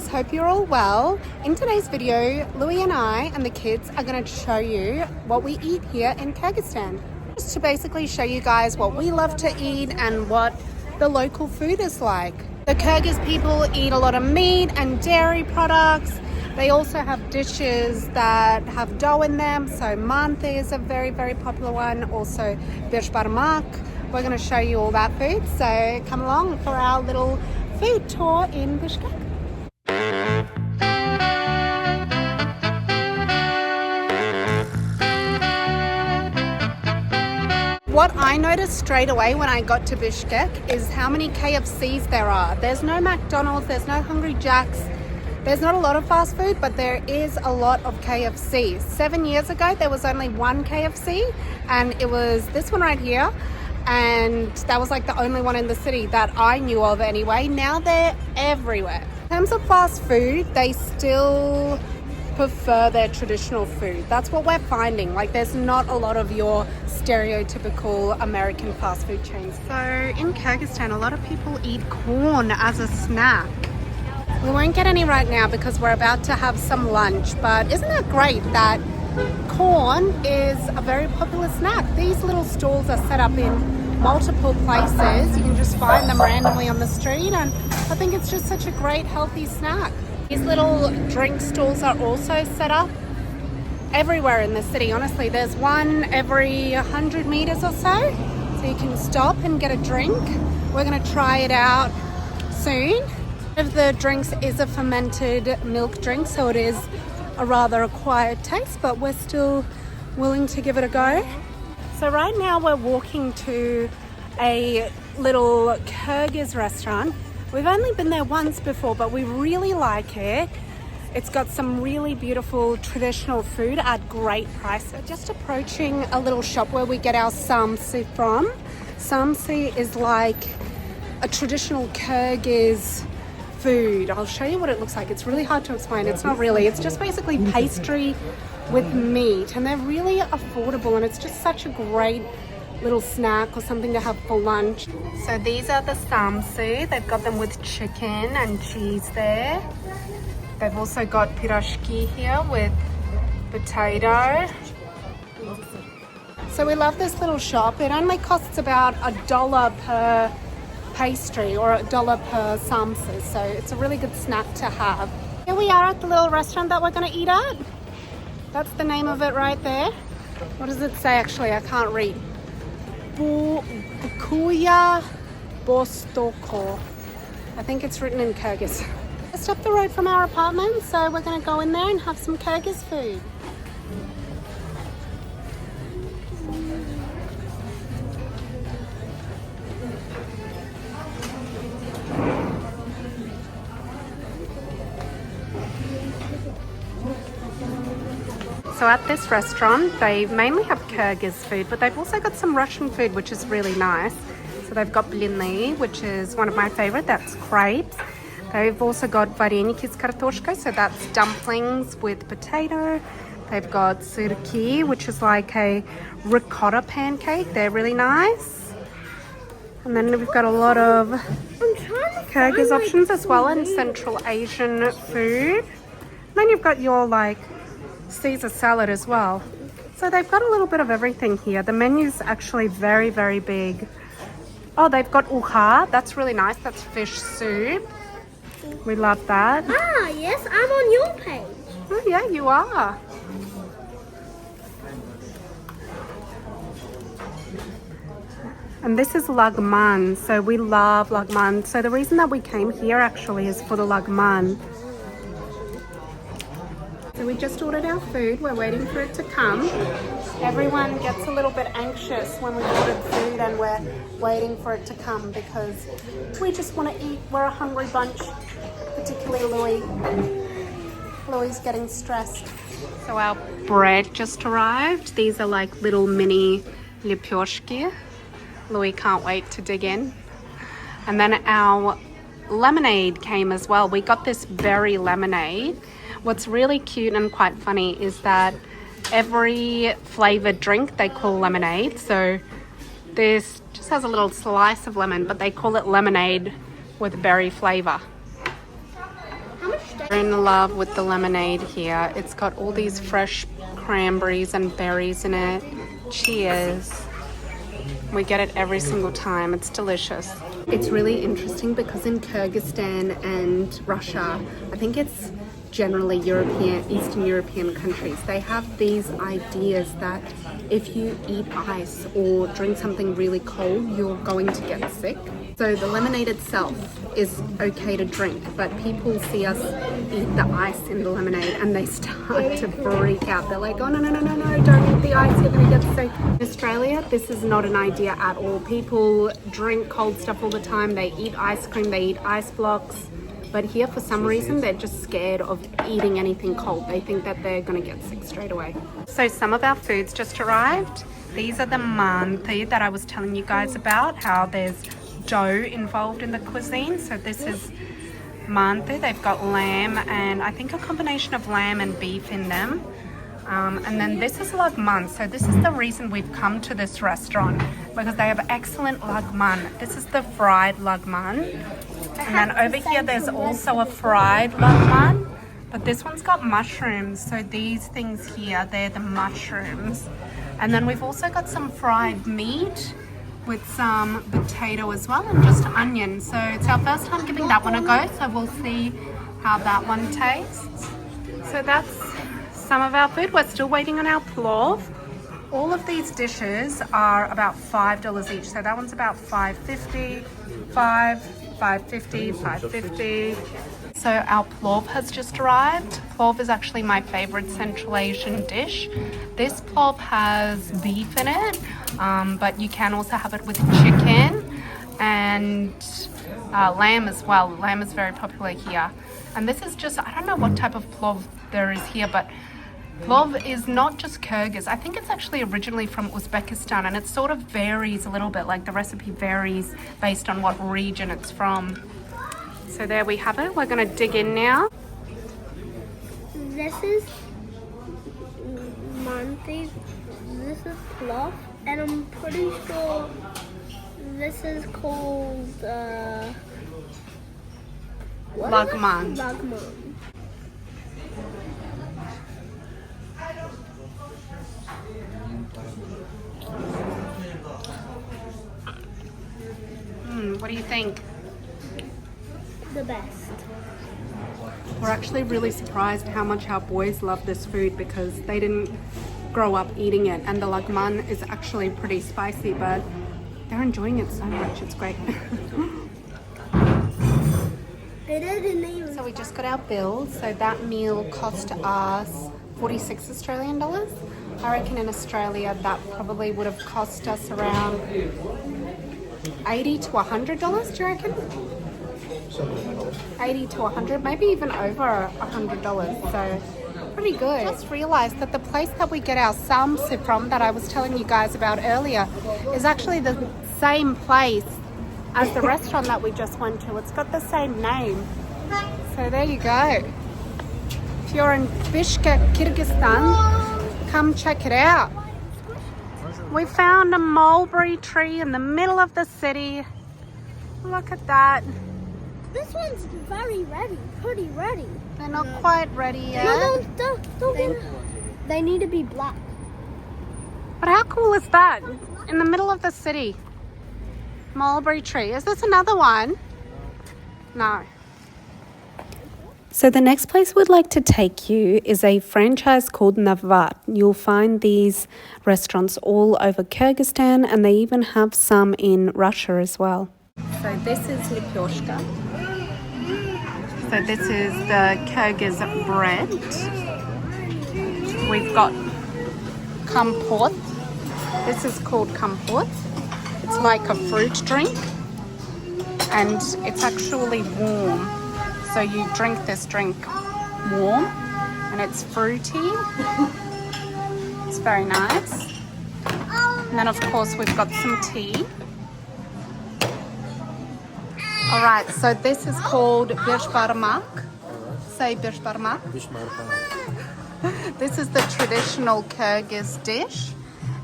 guys, hope you're all well. In today's video, Louis and I and the kids are going to show you what we eat here in Kyrgyzstan. Just to basically show you guys what we love to eat and what the local food is like. The Kyrgyz people eat a lot of meat and dairy products. They also have dishes that have dough in them. So Manti is a very, very popular one. Also Bishkek. We're going to show you all that food. So come along for our little food tour in Bishkek. What I noticed straight away when I got to Bishkek is how many KFCs there are. There's no McDonald's, there's no Hungry Jack's. There's not a lot of fast food, but there is a lot of KFCs. 7 years ago, there was only one KFC, and it was this one right here. And that was like the only one in the city that I knew of anyway. Now they're everywhere. In terms of fast food, they still prefer their traditional food. That's what we're finding. Like, there's not a lot of your stereotypical American fast food chains. So in Kyrgyzstan, a lot of people eat corn as a snack. We won't get any right now because we're about to have some lunch, but isn't that great that corn is a very popular snack? These little stalls are set up in multiple places. You can just find them randomly on the street, and I think it's just such a great healthy snack. These little drink stalls are also set up everywhere in the city. Honestly, there's one every 100 meters or so you can stop and get a drink. We're going to try it out soon. One of the drinks is a fermented milk drink, so it is a rather acquired taste, but we're still willing to give it a go. So right now we're walking to a little Kyrgyz restaurant. We've only been there once before, but we really like it. It's got some really beautiful traditional food at great price. We're just approaching a little shop where we get our Samsa from. Samsa is like a traditional Kyrgyz food. I'll show you what it looks like. It's really hard to explain. It's not really. It's just basically pastry with meat, and they're really affordable, and it's just such a great little snack or something to have for lunch. So these are the samsa. They've got them with chicken and cheese there. They've also got pirashki here with potato. So we love this little shop. It only costs about $1 per pastry or $1 per samsa, so it's a really good snack to have. Here we are at the little restaurant that we're going to eat at. That's the name of it right there. What does it say actually? I can't read. Bukuya Bostoko. I think it's written in Kyrgyz. Just up the road from our apartment, so we're going to go in there and have some Kyrgyz food. So at this restaurant, they mainly have Kyrgyz food, but they've also got some Russian food, which is really nice. So they've got blini, which is one of my favorite, that's crepes. They've also got vareniki с картошкой, so that's dumplings with potato. They've got syrki, which is like a ricotta pancake. They're really nice. And then we've got a lot of Kyrgyz options as well, and Central Asian food. And then you've got your like Caesar salad as well. So they've got a little bit of everything here. The menu's actually very, very big. Oh, they've got uha. That's really nice. That's fish soup. We love that. Ah, yes, I'm on your page. Oh, yeah, you are. And this is Laghman. So we love Laghman. So the reason that we came here actually is for the Laghman. So we just ordered our food. We're waiting for it to come. Everyone gets a little bit anxious when we ordered food and we're waiting for it to come because we just want to eat. We're a hungry bunch, particularly Louis. Louis is getting stressed. So our bread just arrived. These are like little mini lipyoshki. Louis can't wait to dig in. And then our lemonade came as well. We got this berry lemonade. What's really cute and quite funny is that every flavored drink they call lemonade. So this just has a little slice of lemon, but they call it lemonade with berry flavor. How much We're in love with the lemonade here. It's got all these fresh cranberries and berries in it. Cheers. We get it every single time. It's delicious. It's really interesting because in Kyrgyzstan and Russia, I think it's generally Eastern European countries, they have these ideas that if you eat ice or drink something really cold, you're going to get sick. So the lemonade itself is okay to drink, but people see us eat the ice in the lemonade and they start to freak out. They're like, oh, no, don't eat the ice, you're gonna get sick. In Australia, this is not an idea at all. People drink cold stuff all the time. They eat ice cream, they eat ice blocks. But here, for some reason, they're just scared of eating anything cold. They think that they're gonna get sick straight away. So some of our foods just arrived. These are the manti that I was telling you guys about, how there's dough involved in the cuisine. So this is manti. They've got lamb and I think a combination of lamb and beef in them. And then this is Laghman. So this is the reason we've come to this restaurant, because they have excellent Laghman. This is the fried Laghman. And then over here there's also a fried Laghman, but this one's got mushrooms. So these things here, they're the mushrooms. And then we've also got some fried meat with some potato as well and just onion. So it's our first time giving that one a go, so we'll see how that one tastes. So that's some of our food. We're still waiting on our plov. All of these dishes are about $5 each. So that one's about $5.50, $5.50, $5.50. So our plov has just arrived. Plov is actually my favorite Central Asian dish. This plov has beef in it, but you can also have it with chicken and lamb as well. Lamb is very popular here. And this is just, I don't know what type of plov there is here, but plov is not just Kyrgyz. I think it's actually originally from Uzbekistan, and it sort of varies a little bit, like the recipe varies based on what region it's from. So there we have it. We're going to dig in now. This is Manti, this is Plov, and I'm pretty sure this is called Laghman. Laghman. What do you think? The best. We're actually really surprised how much our boys love this food because they didn't grow up eating it, and the Laghman is actually pretty spicy, but they're enjoying it so much. It's great. So we just got our bill. So that meal cost us 46 Australian dollars. I reckon in Australia that probably would have cost us around $80 to $100, do you reckon? 80 to 100, maybe even over $100, so pretty good. I just realized that the place that we get our Samsa from, that I was telling you guys about earlier, is actually the same place as the restaurant that we just went to. It's got the same name. So there you go. If you're in Bishkek, Kyrgyzstan, come check it out. We found a mulberry tree in the middle of the city. Look at that. This one's very ready, pretty ready. They're not quite ready yet. No, don't get it. They need to be black. But how cool is that? In the middle of the city. Mulberry tree. Is this another one? No. So the next place we'd like to take you is a franchise called Navat. You'll find these restaurants all over Kyrgyzstan, and they even have some in Russia as well. So this is lipyoshka. So this is the Kyrgyz bread. We've got kompot. This is called kompot. It's like a fruit drink, and it's actually warm. So you drink this drink warm, and it's fruity. It's very nice. And then of course we've got some tea. All right, so this is called birshbarmak. Say birshbarmak. This is the traditional Kyrgyz dish.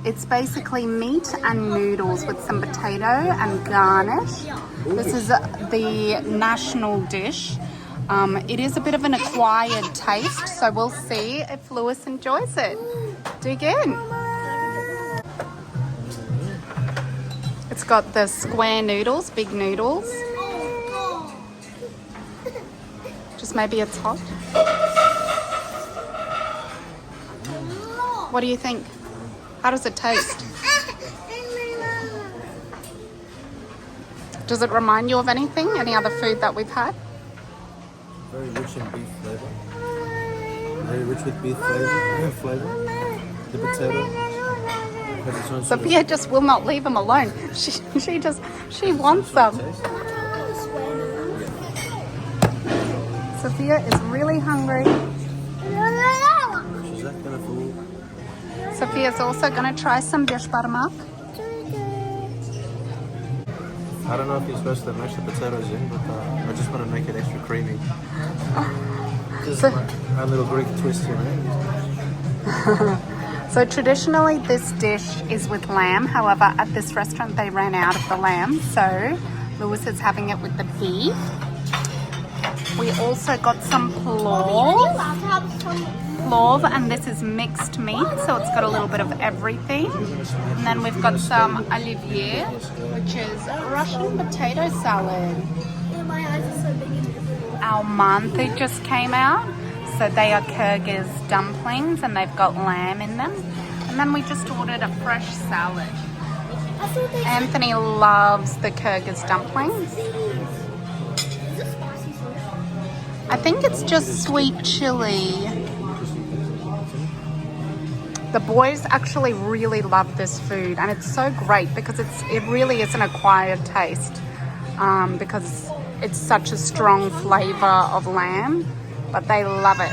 It's basically meat and noodles with some potato and garnish. This is the national dish. It is a bit of an acquired taste, so we'll see if Lewis enjoys it. Dig in. It's got the square noodles, big noodles. Just maybe it's hot. What do you think? How does it taste? Does it remind you of anything? Any other food that we've had? Very rich in beef flavor. Very rich with beef flavor. The potato. Sophia just will not leave him alone. She wants them. Sophia is really hungry. She's that kind of fool. Sophia's also going to try some bishbarmak. I don't know if you're supposed to mash the potatoes in, but I just want to make it extra creamy. Just my little Greek twist here, right? So traditionally this dish is with lamb. However, at this restaurant they ran out of the lamb, so Lewis is having it with the beef. We also got some plov, and this is mixed meat, so it's got a little bit of everything. And then we've got some olivier, which is Russian potato salad. My eyes are so big. Our Manti just came out, so they are Kyrgyz dumplings, and they've got lamb in them. And then we just ordered a fresh salad. Anthony loves the Kyrgyz dumplings. I think it's just sweet chili. The boys actually really love this food, and it's so great because it really is an acquired taste because it's such a strong flavor of lamb, but they love it.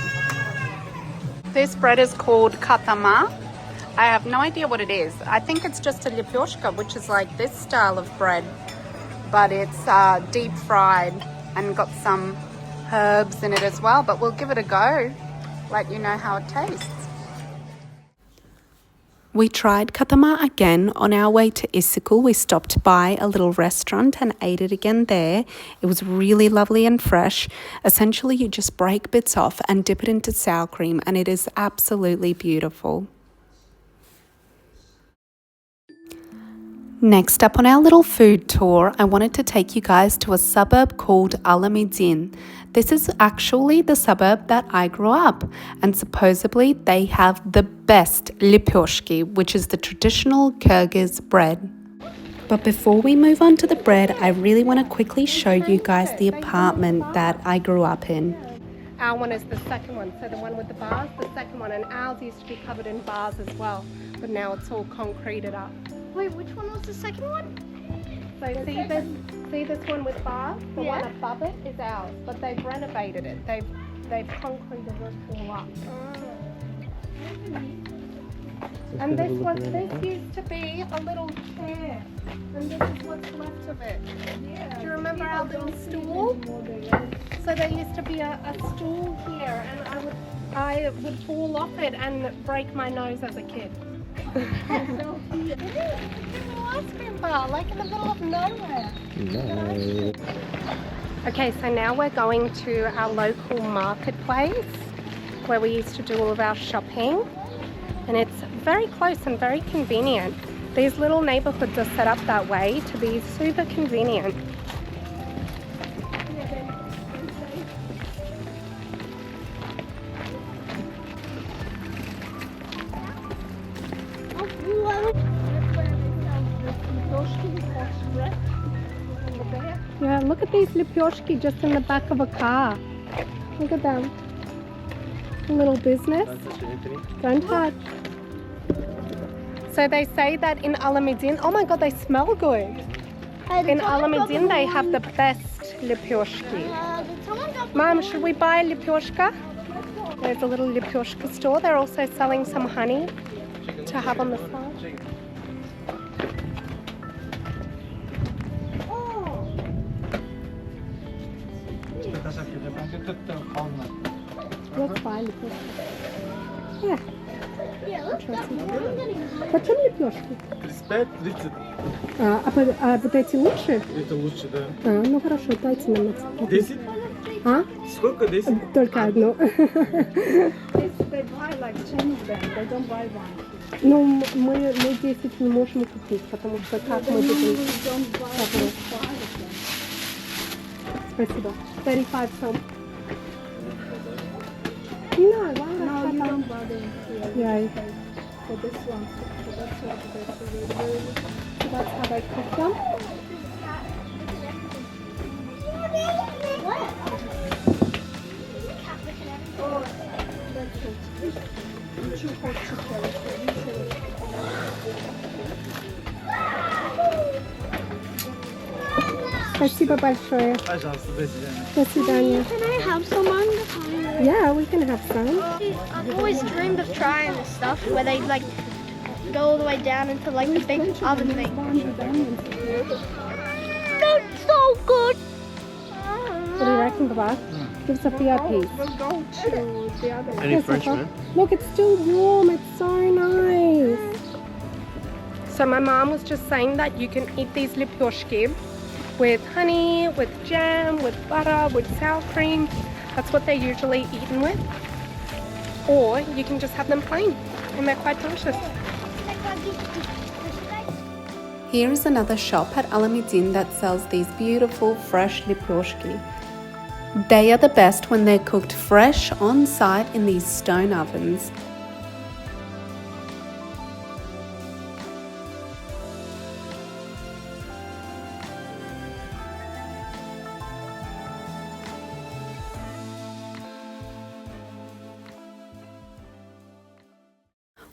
This bread is called katama. I have no idea what it is. I think it's just a lipyoshka, which is like this style of bread, but it's deep fried and got some herbs in it as well, but we'll give it a go, let you know how it tastes. We tried katama again on our way to Isikul. We stopped by a little restaurant and ate it again there. It was really lovely and fresh. Essentially, you just break bits off and dip it into sour cream, and it is absolutely beautiful. Next up on our little food tour, I wanted to take you guys to a suburb called Alamidin. This is actually the suburb that I grew up, and supposedly they have the best lipyoshki, which is the traditional Kyrgyz bread. But before we move on to the bread, I really want to quickly show you guys the apartment that I grew up in. Our one is the second one, so the one with the bars, the second one, and ours used to be covered in bars as well, but now it's all concreted up. Wait, which one was the second one? So see this one with bars? The one above it is ours, but they've renovated it. They've concreted it all up. And this used to be a little chair, and this is what's left of it. Do you remember our little stool? So there used to be a stool here, and I would fall off it and break my nose as a kid. It is an ice cream bar, like in the middle of nowhere. No. Okay, so now we're going to our local marketplace where we used to do all of our shopping, and it's very close and very convenient. These little neighborhoods are set up that way to be super convenient. Yeah, look at these lipyoshki just in the back of a car. Look at them. A little business. Don't touch. So they say that in Alamidin, oh my god, they smell good. In Alamidin, they have the best lipyoshki. Mom, should we buy a lipyoshka? There's a little lipyoshka store. They're also selling some honey to have on the side. Let's buy lipyoshka. Yeah. Почем лепешки? 35, 30. А вот эти лучше? Это лучше, да. Ну хорошо, дайте нам эти. 10? А? Сколько здесь? Только одну. They buy like 10 of them. They don't buy one. Ну, мы 10 не можем купить, потому что как мы будем... Don't buy 5 of them. Спасибо. 35 some. No, why No, you don't buy them here. Yeah. For this one. So that's what that's So that's how they cook them. Спасибо большое. Пожалуйста, до свидания. До свидания. Can I have some on the fire? Yeah, we can have some. I've always dreamed of trying this stuff where they like go all the way down into like the big oven thing. That's so good. What do you reckon, Baba? Give us a piece. We'll go to the other Any Frenchman? Look, it's still warm. It's so nice. So my mom was just saying that you can eat these lipyoshki with honey, with jam, with butter, with sour cream. That's what they're usually eaten with. Or you can just have them plain, and they're quite delicious. Here is another shop at Alamidin that sells these beautiful fresh lipyoshki. They are the best when they're cooked fresh on site in these stone ovens.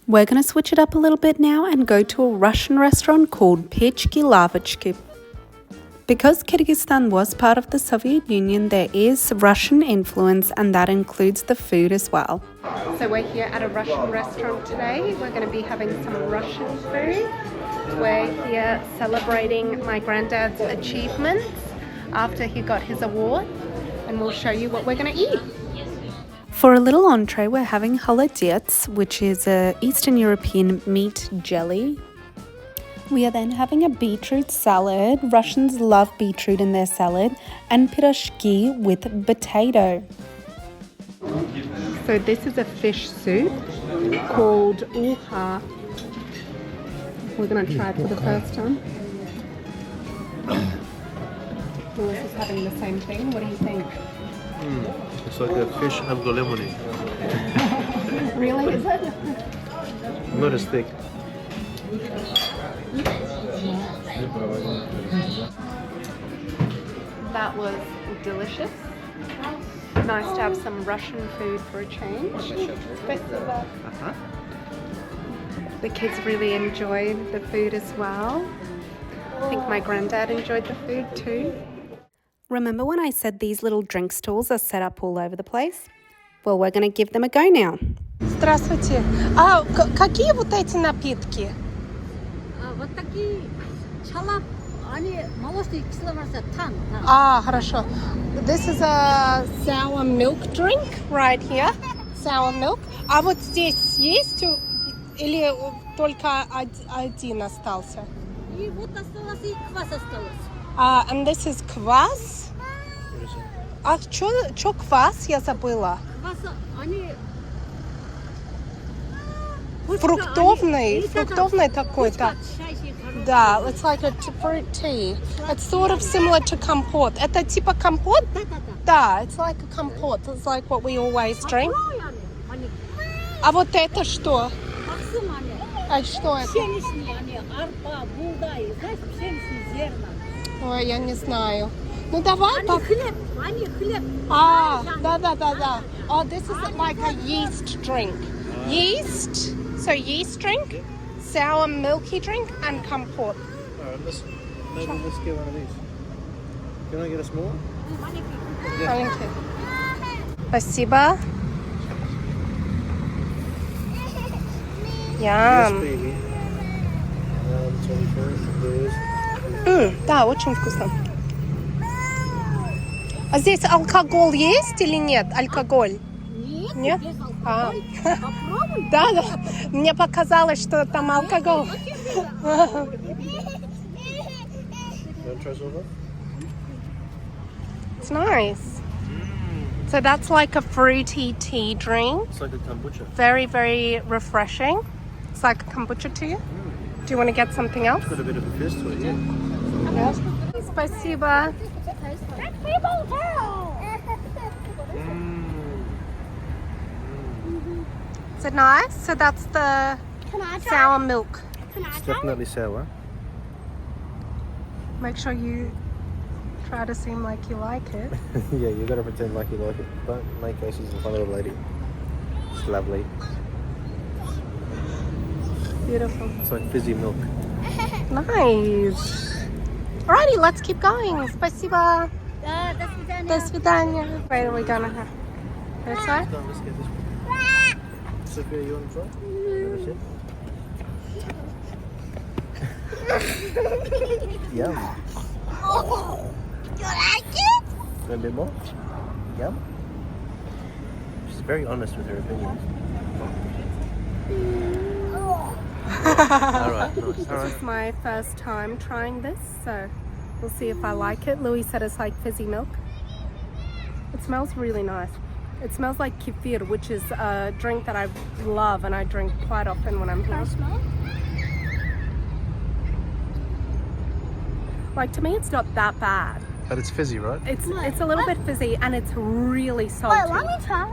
We're going to switch it up a little bit now and go to a Russian restaurant called Pechki Lavachki. Because Kyrgyzstan was part of the Soviet Union, there is Russian influence, and that includes the food as well. So we're here at a Russian restaurant today. We're going to be having some Russian food. We're here celebrating my granddad's achievements after he got his award, and we'll show you what we're going to eat. For a little entree, we're having holodets, which is a Eastern European meat jelly. We are then having a beetroot salad. Russians love beetroot in their salad, and pirashki with potato. So this is a fish soup called uha. We're going to try it for the first time. Lewis is having the same thing. What do you think? It's like a fish avgolemoni. Really, is it? Not as thick. That was delicious. Nice to have some Russian food for a change. The kids really enjoyed the food as well. I think my granddad enjoyed the food too. Remember when I said these little drink stalls are set up all over the place? Well, we're going to give them a go now. Здравствуйте. А какие вот эти напитки? Вот такие чалап, они молочные кисловарцы, тан. Ah, хорошо. This is a sour milk drink right here. Sour milk. А вот здесь есть или только один остался? И вот осталось, и квас осталось. And this is квас. А что квас? Я забыла. Квас, они... Фруктовный такой-то. Да, it's like a fruit tea. It's sort of similar to компот. Это типа компот? Да, it's like a компот. It's like what we always drink. А вот это что? А что это? Пшеничные они, арпа, булдай, знаешь, пшеничные зерна. Ой, я не знаю. Ну давай Они так. хлеб, они хлеб. Да. Oh, this is like a yeast drink. Yeast? So yeast drink, sour milky drink, and компот. Alright, let's get one of these. Can I get a small one? Маленький. Спасибо. Yes, Ям. baby. 24. Да, очень вкусно. А здесь алкоголь есть или нет? Алкоголь? Нет? Без А. алкоголя. Попробуй. Да. Мне показалось, что там алкоголь. You want to try some of that? It's nice. So that's like a fruity tea drink. It's like a kombucha. Very, very refreshing. It's like a kombucha to you. Do you want to get something else? It's got a bit of a fizz to it, yeah. Yeah. Спасибо. Is it nice? So that's the Can I try? sour milk. Can I It's try? definitely sour. Make sure you try to seem like you like it. Yeah, you gotta pretend like you like it. Don't make faces in front of the lady. It's lovely. Beautiful. It's like fizzy milk. Nice. Alrighty, let's keep going. Спасибо. До свидания. Where are we gonna have? This side? Go on, let's get this one. Sophia, you want to try? Yum. You like it? A bit more? Yum. She's very honest with her opinions. Alright, nice. This is my first time trying this, so we'll see if I like it. Louis said it's like fizzy milk. It smells really nice. It smells like kefir, which is a drink that I love and I drink quite often when I'm here. Smell? Like, to me, it's not that bad. But it's fizzy, right? It's a little bit fizzy and it's really salty. Wait, let me try.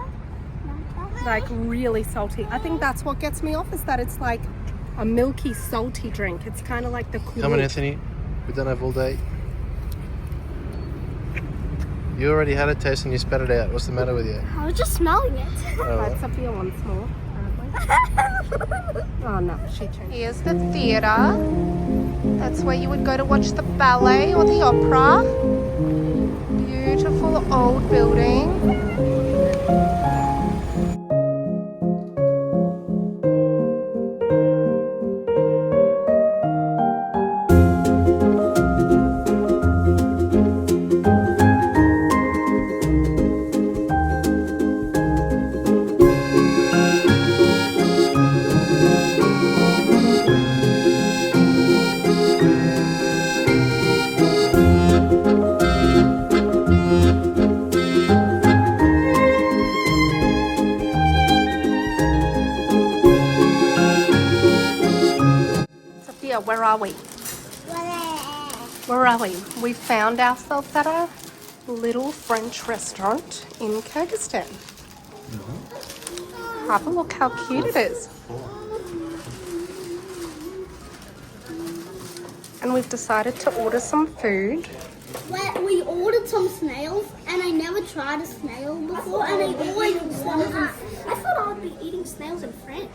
Like, really salty. I think that's what gets me off, is that it's like a milky, salty drink. It's kind of like the Come on, Kulikov. Anthony. We don't have all day. You already had a taste and you spat it out. What's the matter with you? I was just smelling it. Right, Sophia wants more, apparently. Oh no, she changed. Here's the theatre. That's where you would go to watch the ballet or the opera. Beautiful old building. Where are we? Where are we? We found ourselves at a little French restaurant in Kyrgyzstan. Have a look how cute it is. And we've decided to order some food. We ordered some snails, and I never tried a snail before, and I always wanted them. I thought I would be eating snails in France.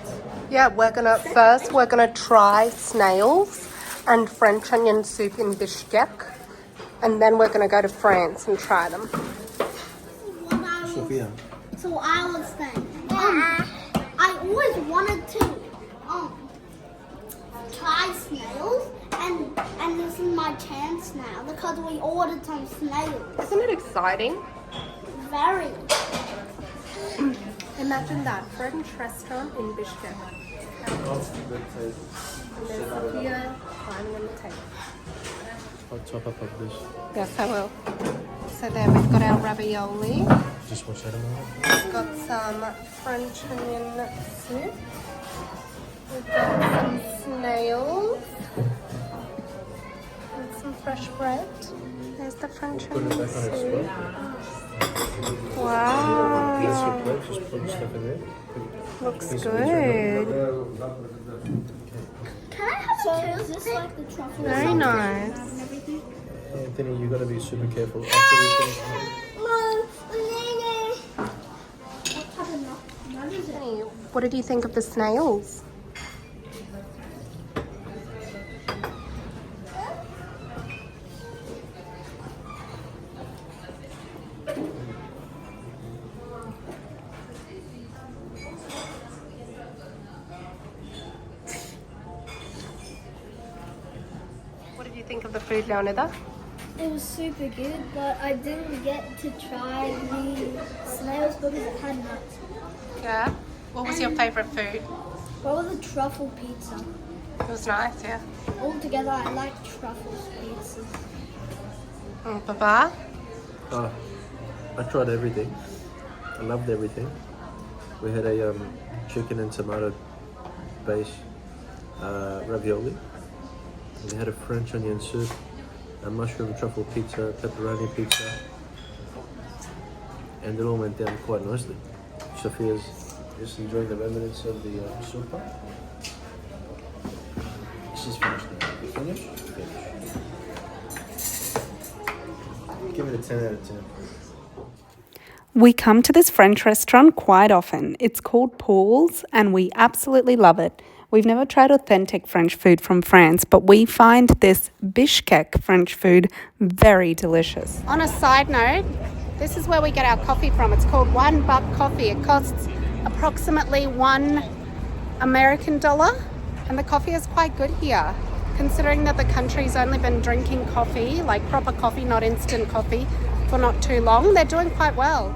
Yeah, we're gonna try snails and French onion soup in Bishkek, and then we're gonna go to France and try them. Sophia. So I was saying, I always wanted to try snails, and this is my chance now because we ordered some snails. Isn't it exciting? Very. Imagine that, French restaurant in Bishkek. And there's Sophia climbing on the table. I'll top up of this. Yes, I will. So there we've got our ravioli. Just watch that a moment. We've got some French onion soup. We've got some snails. And some fresh bread. There's the French Put it onion back on its soup. spot. Wow. That's your plate. Just put the stuff in there. Looks Piece of good. Can I have a too? Is this like the truffle? Very nice. Anthony, you got to be super careful. After we finish. Hey, what did you think of the snails? What did you think of the food, Leonida? It was super good, but I didn't get to try the snails because it had nuts. Yeah. What was your favorite food? What was the truffle pizza? It was nice, yeah. Altogether, I like truffle pizzas. Papa? I tried everything. I loved everything. We had a chicken and tomato base ravioli. We had a French onion soup, a mushroom truffle pizza, pepperoni pizza, and it all went down quite nicely. Sophia's just enjoying the remnants of the super. This is finished now. You finished? Finish. Give it a 10 out of 10. We come to this French restaurant quite often. It's called Paul's and we absolutely love it. We've never tried authentic French food from France, but we find this Bishkek French food very delicious. On a side note, this is where we get our coffee from. It's called One Buck Coffee. It costs approximately $1 American, and the coffee is quite good here. Considering that the country's only been drinking coffee, like proper coffee, not instant coffee, for not too long, they're doing quite well.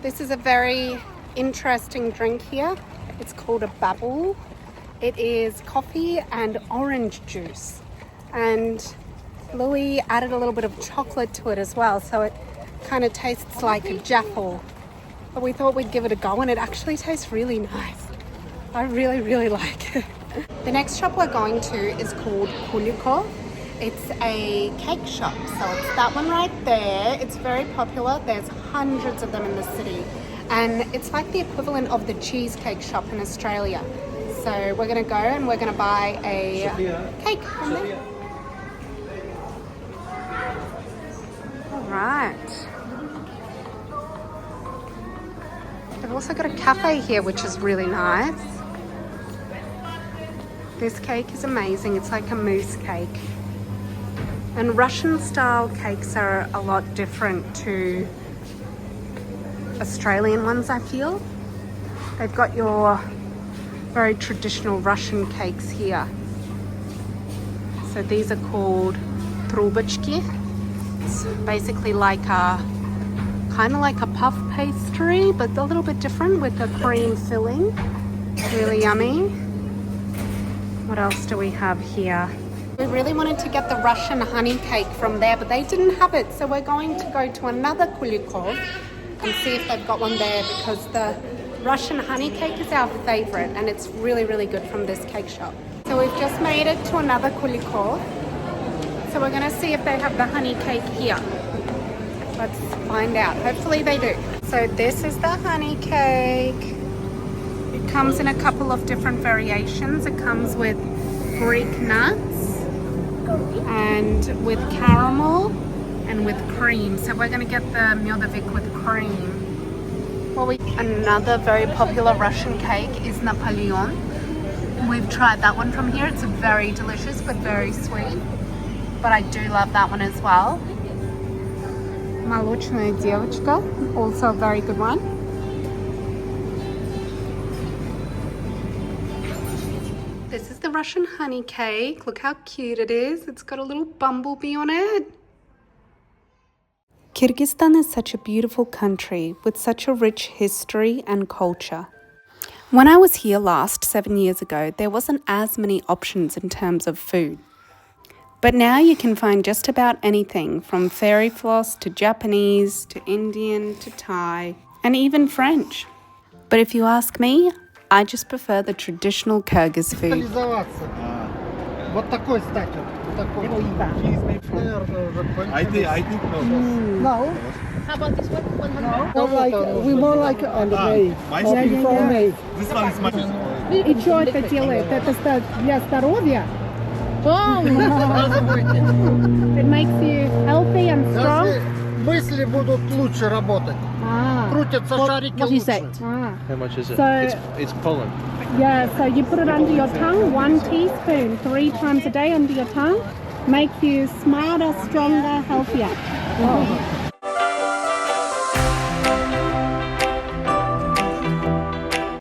This is a very interesting drink here. It's called a babble. It is coffee and orange juice. And Louis added a little bit of chocolate to it as well, so it kind of tastes like a jaffle. But we thought we'd give it a go and it actually tastes really nice. I really, really like it. The next shop we're going to is called Kulikov. It's a cake shop, so it's that one right there. It's very popular. There's hundreds of them in the city. And it's like the equivalent of the cheesecake shop in Australia. So we're gonna go and we're gonna buy a cake from there. All right. They've also got a cafe here, which is really nice. This cake is amazing. It's like a mousse cake. And Russian style cakes are a lot different to Australian ones, I feel. They've got your very traditional Russian cakes here. So these are called trubочки. It's basically like kind of like a puff pastry, but a little bit different with a cream filling. Really yummy. What else do we have here? We really wanted to get the Russian honey cake from there, but they didn't have it. So we're going to go to another Kulikov and see if they've got one there, because the Russian honey cake is our favorite and it's really, really good from this cake shop. So we've just made it to another Kulikov. So we're gonna see if they have the honey cake here. Let's find out. Hopefully they do. So this is the honey cake. It comes in a couple of different variations. It comes with Greek nuts and with caramel and with cream. So we're going to get the Myodovic with cream. Well, another very popular Russian cake is Napoleon. We've tried that one from here. It's very delicious but very sweet. But I do love that one as well. Молочная девочка, also a very good one. This is the Russian honey cake. Look how cute it is. It's got a little bumblebee on it. Kyrgyzstan is such a beautiful country with such a rich history and culture. When I was here last 7 years ago, there wasn't as many options in terms of food. But now you can find just about anything from fairy floss to Japanese to Indian to Thai and even French. But if you ask me, I just prefer the traditional Kyrgyz food. Вот такой стакер. I think no. No. How about this one? We more like on the way. My This one is my. И что это делает? Это для здоровья? It makes you healthy and strong. Мысли будут лучше работать. Крутятся шарики лучше. How much is it? So- it's pollen. Yeah, so you put it under your tongue, 1 teaspoon, 3 times a day under your tongue. Make you smarter, stronger, healthier.